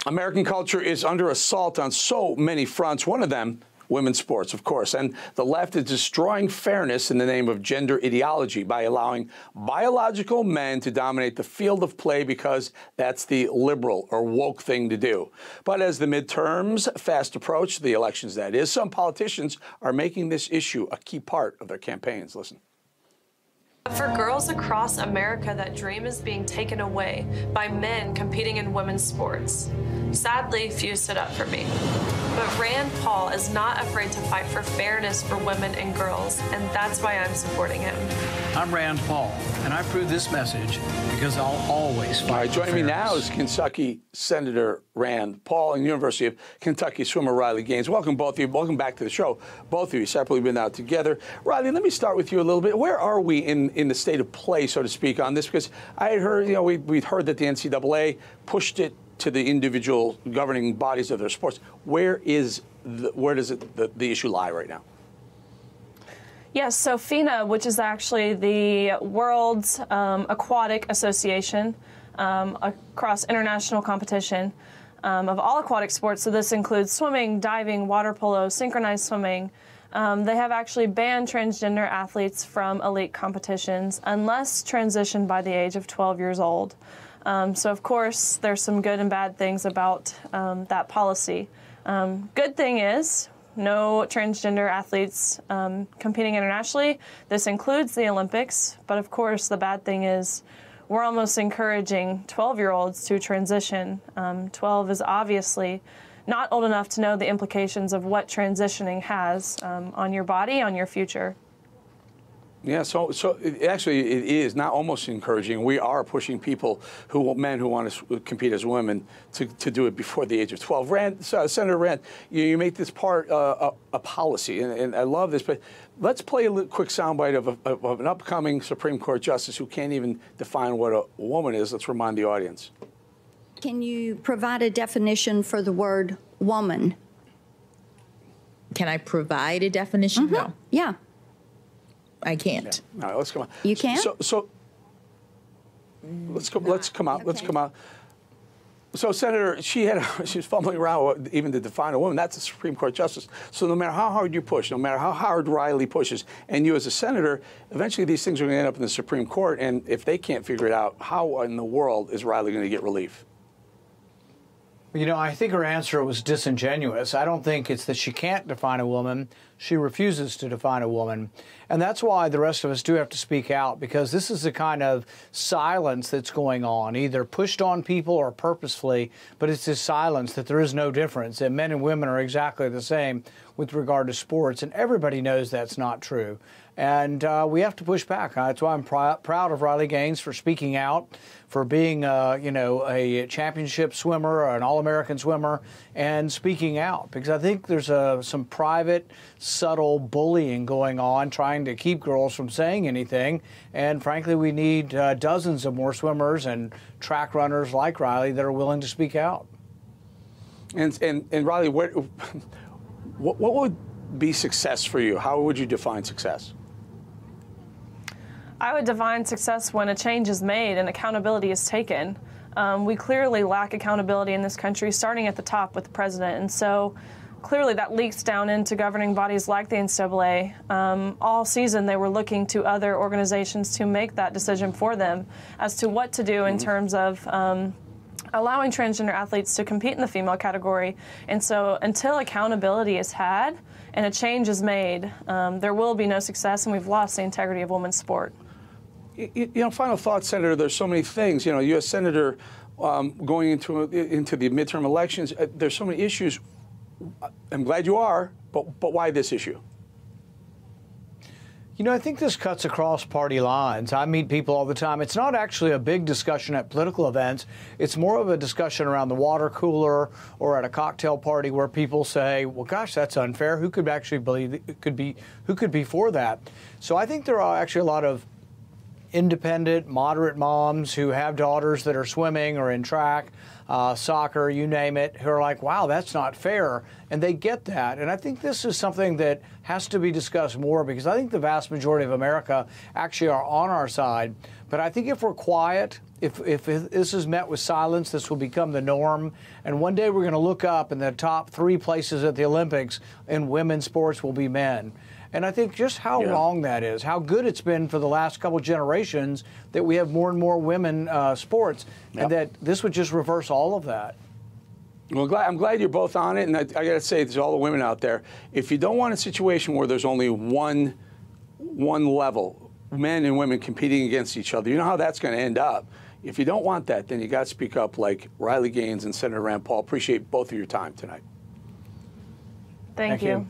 American culture is under assault on so many fronts. One of them, women's sports, of course. And the left is destroying fairness in the name of gender ideology by allowing biological men to dominate the field of play because that's the liberal or woke thing to do. But as the midterms fast approach, the elections that is, some politicians are making this issue a key part of their campaigns. Listen. For girls across America, that dream is being taken away by men competing in women's sports. Sadly, few stood up for me. But Rand Paul is not afraid to fight for fairness for women and girls, and that's why I'm supporting him. I'm Rand Paul, and I approve this message because I'll always fight for fairness. Joining me now is Kentucky Senator Rand Paul and University of Kentucky swimmer Riley Gaines. Welcome, both of you. Welcome back to the show. Both of you separately been out together. Riley, let me start with you a little bit. Where are we in the state of play, so to speak, on this? Because I had heard, we'd heard that the NCAA pushed it to the individual governing bodies of their sports. Where does the issue lie right now? Yes, so FINA, which is actually the World's Aquatic Association across international competition of all aquatic sports, so this includes swimming, diving, water polo, synchronized swimming. They have actually banned transgender athletes from elite competitions unless transitioned by the age of 12 years old. So, of course, there's some good and bad things about that policy. Good thing is no transgender athletes competing internationally. This includes the Olympics. But, of course, the bad thing is we're almost encouraging 12-year-olds to transition. 12 is obviously not old enough to know the implications of what transitioning has on your body, on your future. Yeah, so actually it is not almost encouraging. We are pushing men who want to compete as women to do it before the age of 12. Senator Rand, you make this part a policy, and I love this, but let's play a quick soundbite of an upcoming Supreme Court justice who can't even define what a woman is. Let's remind the audience. Can you provide a definition for the word woman? Can I provide a definition? Mm-hmm. No. Yeah. I can't. Yeah. All right, let's come on. You can't? So let's come out. Okay. Let's come out. So, Senator, she was fumbling around even to define a woman. That's a Supreme Court justice. So no matter how hard you push, no matter how hard Riley pushes, and you as a senator, eventually these things are going to end up in the Supreme Court. And if they can't figure it out, how in the world is Riley going to get relief? You know, I think her answer was disingenuous. I don't think it's that she can't define a woman. She refuses to define a woman. And that's why the rest of us do have to speak out, because this is the kind of silence that's going on, either pushed on people or purposefully, but it's this silence that there is no difference, that men and women are exactly the same with regard to sports, and everybody knows that's not true. And we have to push back. That's why I'm proud of Riley Gaines for speaking out, for being, a championship swimmer, an All-American swimmer, and speaking out. Because I think there's some private, subtle bullying going on, trying to keep girls from saying anything. And frankly, we need dozens of more swimmers and track runners like Riley that are willing to speak out. And Riley, what would be success for you? How would you define success? I would define success when a change is made and accountability is taken. We clearly lack accountability in this country, starting at the top with the president. And so clearly that leaks down into governing bodies like the NCAA. All season they were looking to other organizations to make that decision for them as to what to do in terms of allowing transgender athletes to compete in the female category. And so until accountability is had and a change is made, there will be no success, and we've lost the integrity of women's sport. Final thought, Senator, there's so many things. U.S. Senator going into the midterm elections, there's so many issues. I'm glad you are, but why this issue? You know, I think this cuts across party lines. I meet people all the time. It's not actually a big discussion at political events. It's more of a discussion around the water cooler or at a cocktail party where people say, well, gosh, that's unfair. Who could actually believe it could be, who could be for that? So I think there are actually a lot of independent, moderate moms who have daughters that are swimming or in track, soccer, you name it, who are like, wow, that's not fair. And they get that. And I think this is something that has to be discussed more, because I think the vast majority of America actually are on our side. But I think if we're quiet, if this is met with silence, this will become the norm. And one day we're going to look up and the top 3 places at the Olympics in women's sports will be men. And I think just how wrong that is, how good it's been for the last couple generations that we have more and more women sports, and that this would just reverse all of that. Well, I'm glad you're both on it, and I got to say to all the women out there, if you don't want a situation where there's only one level, men and women competing against each other, you know how that's going to end up. If you don't want that, then you got to speak up like Riley Gaines and Senator Rand Paul. Appreciate both of your time tonight. Thank you.